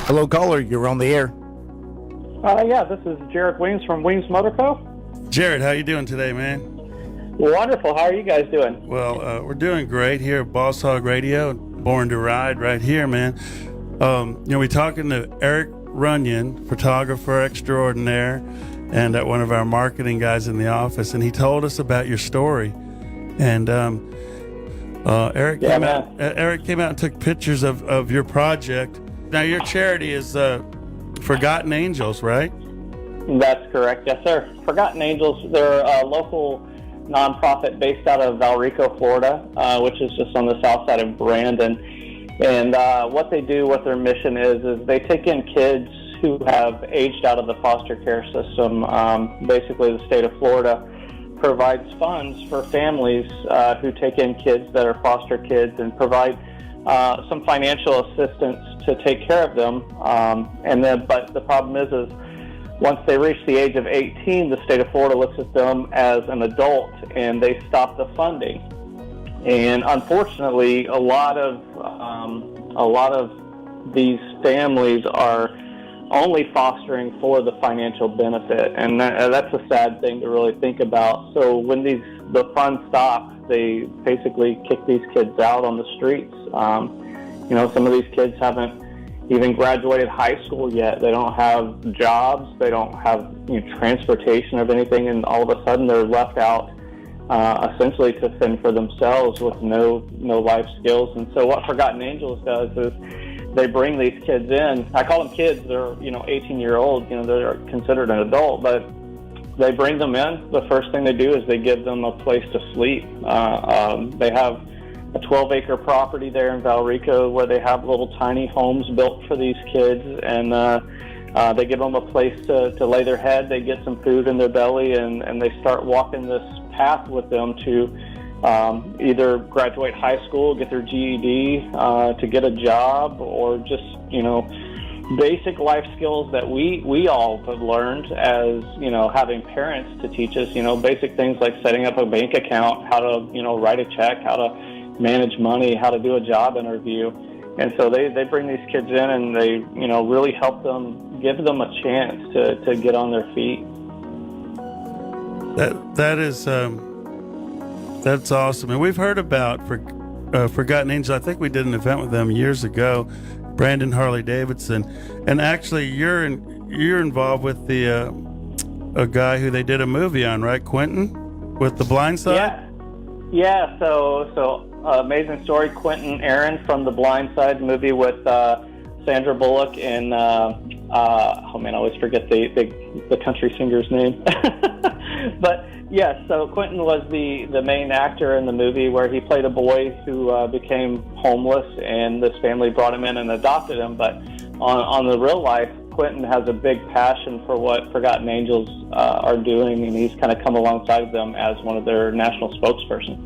Hello, caller. You're on the air. Yeah, this is Jared Weems from Weems Motor Co. Jared, how you doing today, man? Wonderful. How are you guys doing? Well, we're doing great here at Boss Hog Radio, Born to Ride right here, man. We're talking to Eric Runyon, photographer extraordinaire, and one of our marketing guys in the office, and he told us about your story. And Eric came out and took pictures of your project. Now, your charity is Forgotten Angels, right? That's correct. Yes, sir. Forgotten Angels, they're a local nonprofit based out of Valrico, Florida, which is just on the south side of Brandon. And what they do, what their mission is they take in kids who have aged out of the foster care system. Basically, the state of Florida provides funds for families who take in kids that are foster kids and provide some financial assistance to take care of them. But the problem is once they reach the age of 18, the state of Florida looks at them as an adult and they stop the funding. And unfortunately, a lot of these families are only fostering for the financial benefit, and that's a sad thing to really think about. So when the funds stop, they basically kick these kids out on the streets. Some of these kids haven't even graduated high school yet. They don't have jobs. They don't have transportation of anything, and all of a sudden they're left out essentially to fend for themselves with no life skills. And so what Forgotten Angels does is they bring these kids in. I call them kids. They're 18-year-old. They're considered an adult, but they bring them in. The first thing they do is they give them a place to sleep. They have a 12-acre property there in Valrico where they have little tiny homes built for these kids, and they give them a place to lay their head. They get some food in their belly, and they start walking this path with them to either graduate high school, get their GED, to get a job, or just basic life skills that we all have learned as having parents to teach us. Basic things like setting up a bank account, how to write a check, how to manage money, how to do a job interview. And so they bring these kids in and they really help them, give them a chance to get on their feet. That's awesome. And we've heard about Forgotten Angels. I think we did an event with them years ago, Brandon Harley Davidson, and actually you're involved with the a guy who they did a movie on, right, Quentin, with The Blind Side? Yeah. So amazing story. Quentin Aaron from The Blind Side movie with Sandra Bullock and I always forget the country singer's name. But yes, so Quentin was the main actor in the movie where he played a boy who became homeless, and this family brought him in and adopted him. But on the real life, Quentin has a big passion for what Forgotten Angels are doing, and he's kind of come alongside of them as one of their national spokespersons.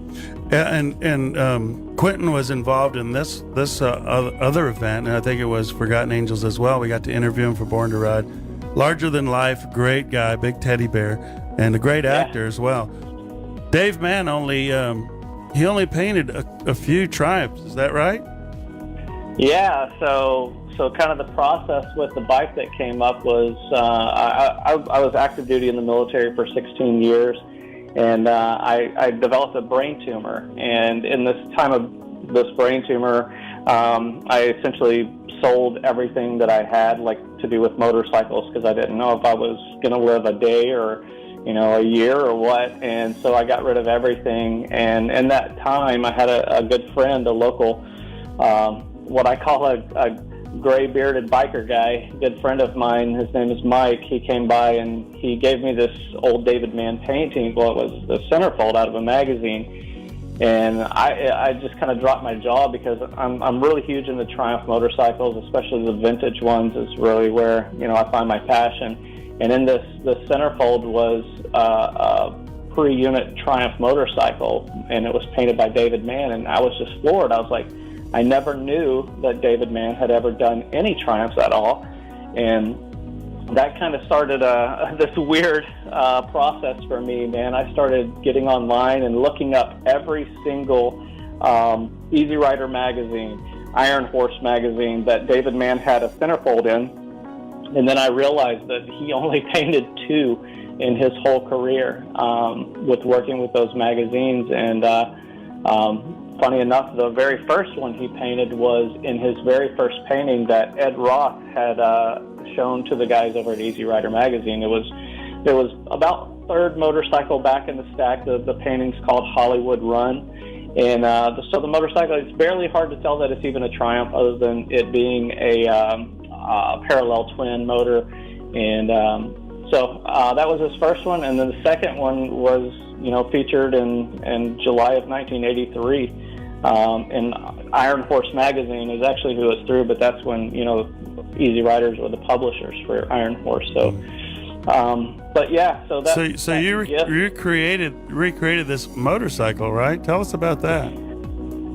Yeah, and Quentin was involved in this other event, and I think it was Forgotten Angels as well. We got to interview him for Born to Ride. Larger than life, great guy, big teddy bear, and a great actor as well. Dave Mann only painted a few Triumphs. Is that right? Yeah. So kind of the process with the bike that came up was I was active duty in the military for 16 years, and I developed a brain tumor. And in this time of this brain tumor, I essentially sold everything that I had, like to do with motorcycles, because I didn't know if I was going to live a day or a year or what. And so I got rid of everything. And in that time, I had a good friend, a local, what I call a gray bearded biker guy, good friend of mine. His name is Mike. He came by and he gave me this old David Mann painting. Well, it was the centerfold out of a magazine. And I just kind of dropped my jaw because I'm really huge into Triumph motorcycles, especially the vintage ones is really where, I find my passion. And in this centerfold was a pre-unit Triumph motorcycle, and it was painted by David Mann. And I was just floored. I was like, I never knew that David Mann had ever done any Triumphs at all. And that kind of started this weird process for me, man. I started getting online and looking up every single Easy Rider magazine, Iron Horse magazine that David Mann had a centerfold in. And then I realized that he only painted 2 in his whole career with working with those magazines. And funny enough, the very first one he painted was in his very first painting that Ed Roth had shown to the guys over at Easy Rider magazine. It was about third motorcycle back in the stack. The painting's called Hollywood Run. And so the motorcycle, it's barely hard to tell that it's even a Triumph other than it being a parallel twin motor. And so that was his first one. And then the second one was, featured in July of 1983 in Iron Horse magazine is actually who it's through, but that's when, Easy Riders were the publishers for Iron Horse. So, but yeah, so that. So you recreated this motorcycle, right? Tell us about that.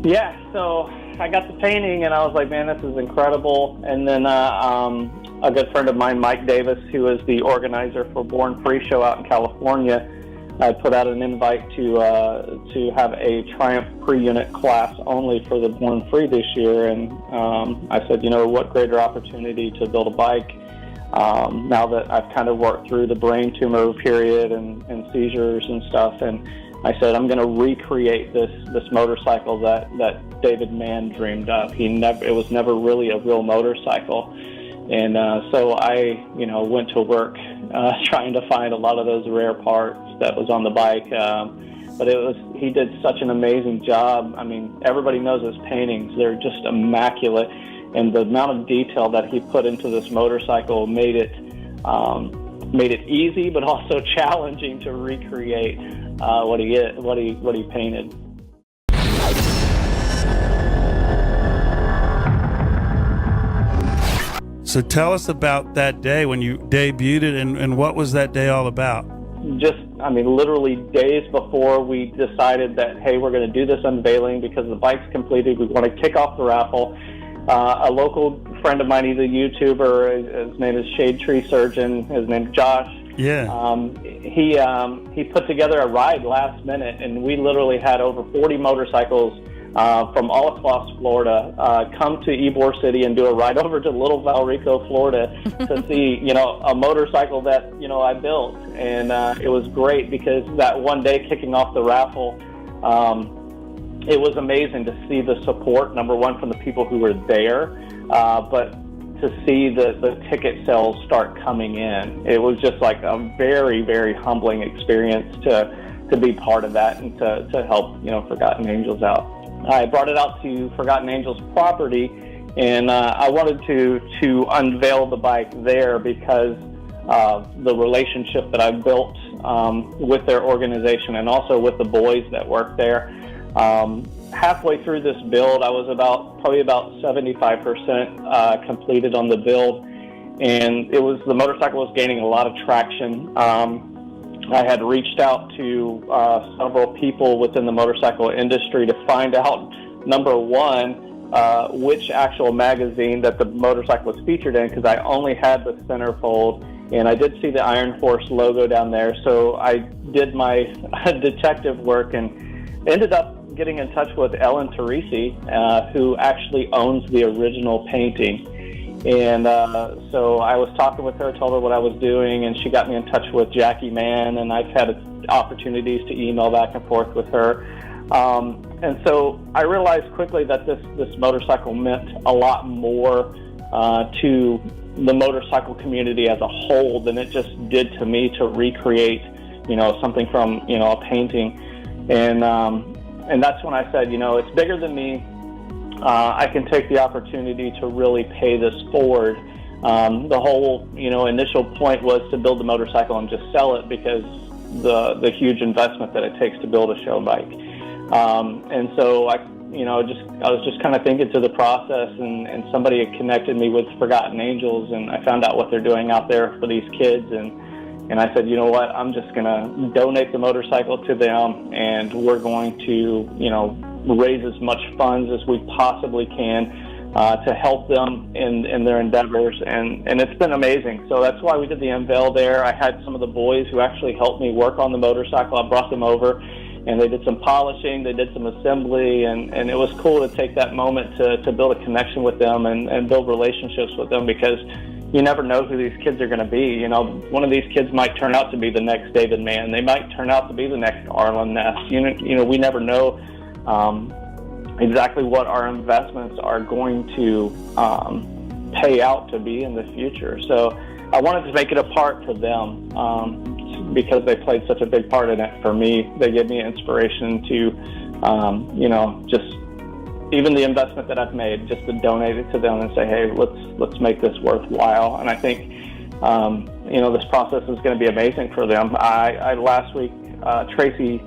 Yeah, so I got the painting and I was like, man, this is incredible. And then a good friend of mine, Mike Davis, who is the organizer for Born Free Show out in California, I put out an invite to have a Triumph pre-unit class only for the Born Free this year. And I said, what greater opportunity to build a bike now that I've kind of worked through the brain tumor period and seizures and stuff. And I said, I'm going to recreate this motorcycle that David Mann dreamed up. It was never really a real motorcycle. And so I, went to work trying to find a lot of those rare parts that was on the bike. But he did such an amazing job. I mean, everybody knows his paintings. They're just immaculate. And the amount of detail that he put into this motorcycle made it easy, but also challenging to recreate what he painted. So tell us about that day when you debuted it, and what was that day all about? Literally days before we decided that, hey, we're going to do this unveiling because the bike's completed. We want to kick off the raffle. A local friend of mine, he's a YouTuber. His name is Shade Tree Surgeon. His name's Josh. Yeah. He put together a ride last minute, and we literally had over 40 motorcycles from all across Florida come to Ybor City and do a ride over to Little Valrico, Florida to see, a motorcycle that, I built. And it was great because that one day kicking off the raffle, it was amazing to see the support, number one, from the people who were there, but to see the ticket sales start coming in. It was just like a very, very humbling experience to be part of that and to help, Forgotten Angels out. I brought it out to Forgotten Angels property, and I wanted to unveil the bike there because of the relationship that I built with their organization and also with the boys that work there. Halfway through this build, I was probably about 75% completed on the build, and the motorcycle was gaining a lot of traction. I had reached out to several people within the motorcycle industry to find out, number one, which actual magazine that the motorcycle was featured in, because I only had the centerfold, and I did see the Iron Horse logo down there. So I did my detective work and ended up getting in touch with Ellen Teresi, who actually owns the original painting. And so I was talking with her, told her what I was doing, and she got me in touch with Jackie Mann, and I've had opportunities to email back and forth with her. And so I realized quickly that this motorcycle meant a lot more to the motorcycle community as a whole than it just did to me to recreate, something from, a painting. And that's when I said, it's bigger than me. I can take the opportunity to really pay this forward. The whole, initial point was to build the motorcycle and just sell it because the huge investment that it takes to build a show bike. And so I was just kind of thinking through the process, and somebody had connected me with Forgotten Angels, and I found out what they're doing out there for these kids, and I said, you know what, I'm just going to donate the motorcycle to them, and we're going to, raise as much funds as we possibly can to help them in their endeavors, and it's been amazing. So that's why we did the unveil there. I had some of the boys who actually helped me work on the motorcycle. I brought them over, and they did some polishing, they did some assembly, and it was cool to take that moment to build a connection with them and build relationships with them, because you never know who these kids are going to be. One of these kids might turn out to be the next David Mann. They might turn out to be the next Arlen Ness. We never know exactly what our investments are going to pay out to be in the future. So I wanted to make it a part for them, because they played such a big part in it for me. They gave me inspiration to, just even the investment that I've made, just to donate it to them and say, hey, let's make this worthwhile. And I think, this process is going to be amazing for them. I last week, Tracy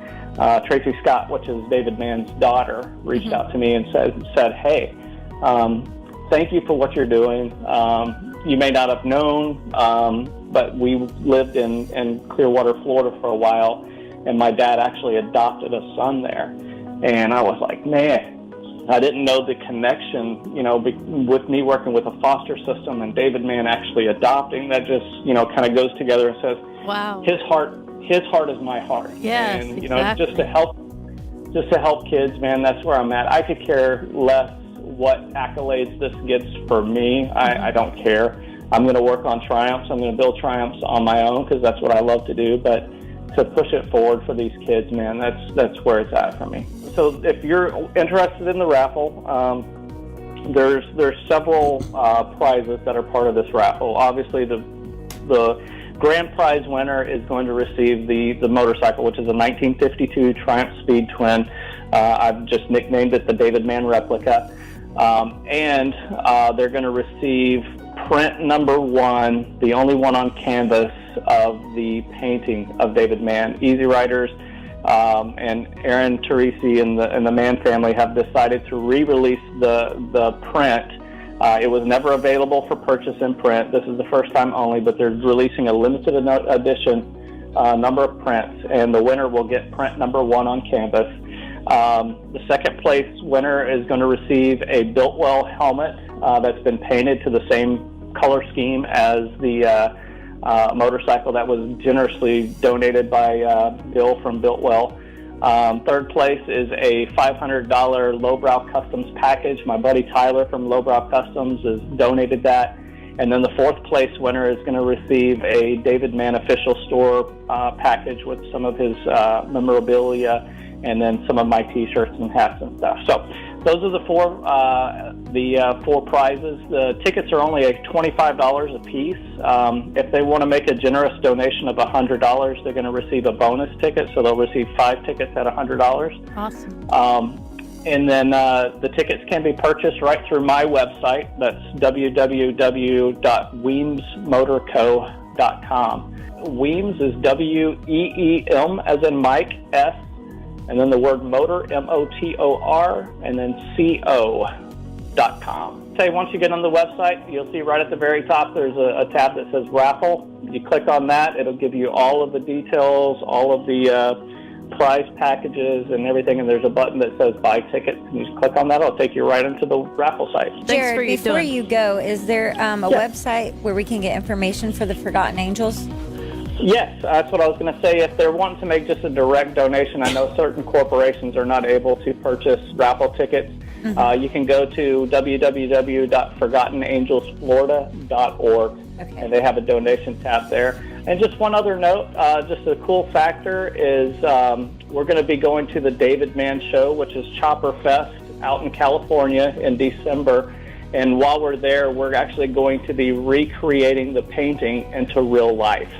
Scott, which is David Mann's daughter, reached out to me and said, hey, thank you for what you're doing. You may not have known, but we lived in Clearwater, Florida for a while, and my dad actually adopted a son there. And I was like, man, I didn't know the connection, with me working with a foster system and David Mann actually adopting. That just, kind of goes together and says, wow, his heart is my heart. Yes, and, exactly. just to help kids, man, that's where I'm at. I could care less what accolades this gets for me. I don't care. I'm going to work on triumphs. I'm going to build triumphs on my own, because that's what I love to do. But to push it forward for these kids, man, that's where it's at for me. So if you're interested in the raffle, there's several prizes that are part of this raffle. Obviously, the grand prize winner is going to receive the motorcycle, which is a 1952 Triumph Speed Twin. I've just nicknamed it the David Mann replica. And they're going to receive print number 1, the only one on canvas, of the painting of David Mann. Easy Riders and Aaron Teresi and the Mann family have decided to re-release the print. It was never available for purchase in print. This is the first time only, but they're releasing a limited edition number of prints, and the winner will get print number 1 on canvas. The second place winner is going to receive a Biltwell helmet that's been painted to the same color scheme as the motorcycle that was generously donated by Bill from Biltwell. Third place is a $500 Lowbrow Customs package. My buddy Tyler from Lowbrow Customs has donated that. And then the fourth place winner is going to receive a David Mann official store package with some of his memorabilia, and then some of my T-shirts and hats and stuff. So those are the four prizes. The tickets are only $25 a piece. If they want to make a generous donation of $100, they're going to receive a bonus ticket, so they'll receive 5 tickets at $100. Awesome. And then the tickets can be purchased right through my website. That's www.weemsmotorco.com. Weems is W-E-E-M as in Mike, S, and then the word motor, M-O-T-O-R, and then C-O.com. Say, once you get on the website, you'll see right at the very top there's a tab that says Raffle. You click on that, it'll give you all of the details, all of the prize packages and everything, and there's a button that says Buy Tickets, and you just click on that. It'll take you right into the raffle site. Jared, before you go, is there a website where we can get information for the Forgotten Angels? Yes, that's what I was going to say. If they're wanting to make just a direct donation, I know certain corporations are not able to purchase raffle tickets. You can go to www.forgottenangelsflorida.org, and they have a donation tab there. And just one other note, just a cool factor is we're going to be going to the David Mann Show, which is Chopper Fest out in California in December. And while we're there, we're actually going to be recreating the painting into real life.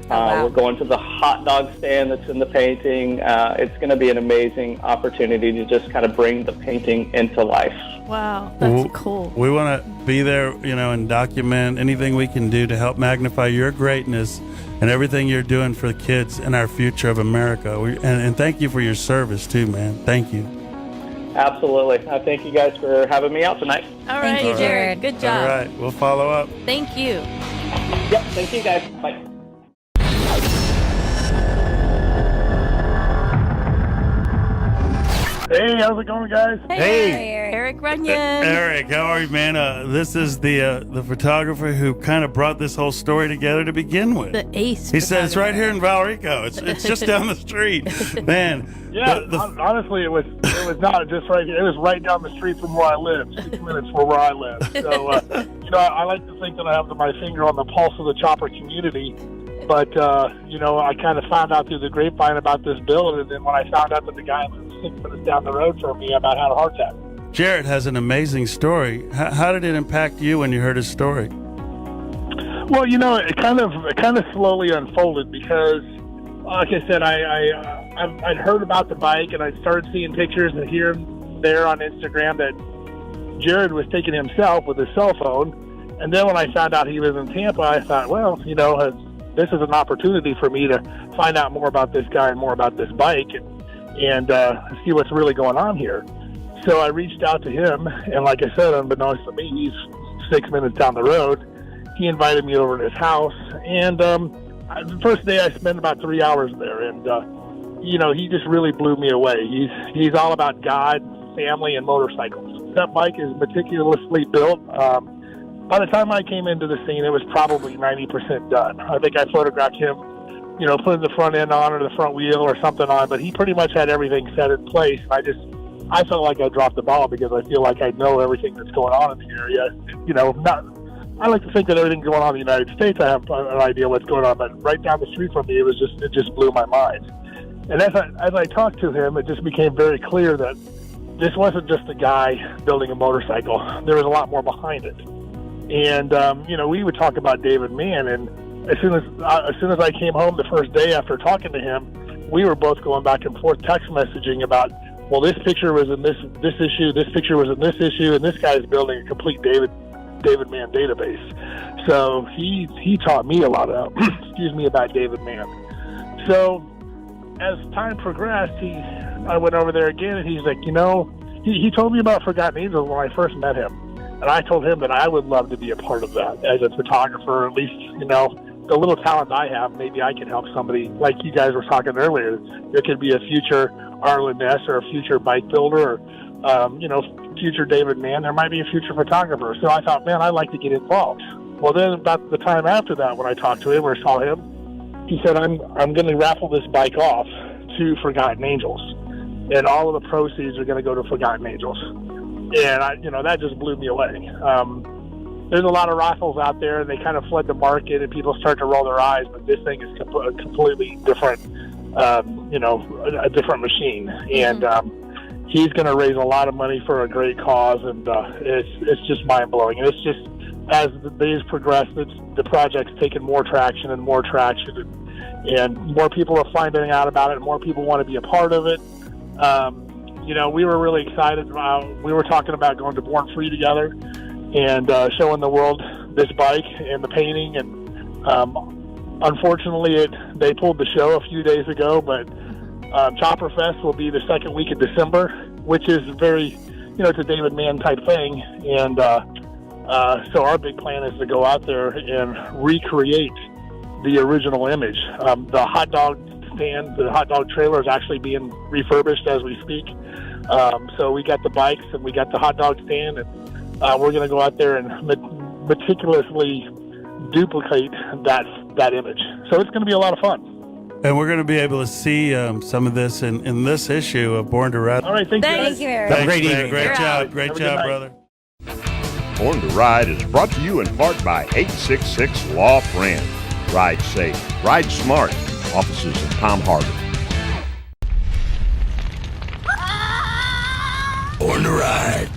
We're going to the hot dog stand that's in the painting. It's going to be an amazing opportunity to just kind of bring the painting into life. Wow, that's cool. We want to be there, and document anything we can do to help magnify your greatness and everything you're doing for the kids and our future of America. And thank you for your service too, man. Thank you. Absolutely. I thank you guys for having me out tonight. All right, Thank you, Jared. Good job. All right, we'll follow up. Thank you. Yep, thank you guys. Bye. Hey, how's it going, guys? Hey. Eric Runyon. Eric, how are you, man? This is the photographer who kind of brought this whole story together to begin with. The ace. He said it's right here in Valrico. It's just down the street, man. Yeah, honestly, it was not just right here. It was right down the street from where I live, 6 minutes from where I live. So, I like to think that I have my finger on the pulse of the chopper community. But, I kind of found out through the grapevine about this build, and then when I found out that the guy lived 6 minutes down the road from me, I about had a heart attack. Jared has an amazing story. How did it impact you when you heard his story? Well, it kind of slowly unfolded because, like I said, I'd heard about the bike and I started seeing pictures and here and there on Instagram that Jared was taking himself with his cell phone. And then when I found out he was in Tampa, I thought, well, this is an opportunity for me to find out more about this guy and more about this bike and see what's really going on here. So I reached out to him, and like I said, unbeknownst to me, he's 6 minutes down the road. He invited me over to his house, and the first day I spent about 3 hours there, and he just really blew me away. He's all about God, family, and motorcycles. That bike is meticulously built. By the time I came into the scene, it was probably 90% done. I think I photographed him, putting the front end on or the front wheel or something on, but he pretty much had everything set in place. I felt like I dropped the ball because I feel like I know everything that's going on in the area. I like to think that everything going on in the United States, I have an idea what's going on, but right down the street from me, it just blew my mind. And as I talked to him, it just became very clear that this wasn't just a guy building a motorcycle. There was a lot more behind it. And, we would talk about David Mann, and as soon as I came home the first day after talking to him, we were both going back and forth text messaging about, well, this picture was in this issue, this picture was in this issue, and this guy's building a complete David Mann database. So he taught me a lot about David Mann. So as time progressed, I went over there again, and he's like, he told me about Forgotten Angels when I first met him. And I told him that I would love to be a part of that as a photographer. At least, the little talent I have, maybe I can help somebody like you guys were talking earlier. There could be a future Arlen Ness or a future bike builder or, future David Mann. There might be a future photographer. So I thought, man, I'd like to get involved. Well, then about the time after that, when I talked to him or saw him, he said, I'm going to raffle this bike off to Forgotten Angels. And all of the proceeds are going to go to Forgotten Angels. And, that just blew me away. There's a lot of raffles out there, and they kind of flood the market, and people start to roll their eyes, but this thing is completely different, a different machine. And he's going to raise a lot of money for a great cause, and it's just mind-blowing. And it's just, as the days progress, the project's taking more traction, and more people are finding out about it, and more people want to be a part of it. We were really excited. We were talking about going to Born Free together and showing the world this bike and the painting. And unfortunately, they pulled the show a few days ago, but Chopper Fest will be the second week of December, which is very, it's a David Mann type thing. And so our big plan is to go out there and recreate the original image. The hot dog stand, the hot dog trailer is actually being refurbished as we speak. So we got the bikes and we got the hot dog stand, and we're going to go out there and meticulously duplicate that image. So it's going to be a lot of fun. And we're going to be able to see some of this in this issue of Born to Ride. All right, thank you, Eric. Thanks, Great man. evening. Great job. Great job, brother. Born to Ride is brought to you in part by 866 Law Friend. Ride safe. Ride smart. Offices in Palm Harbor. Born to Ride.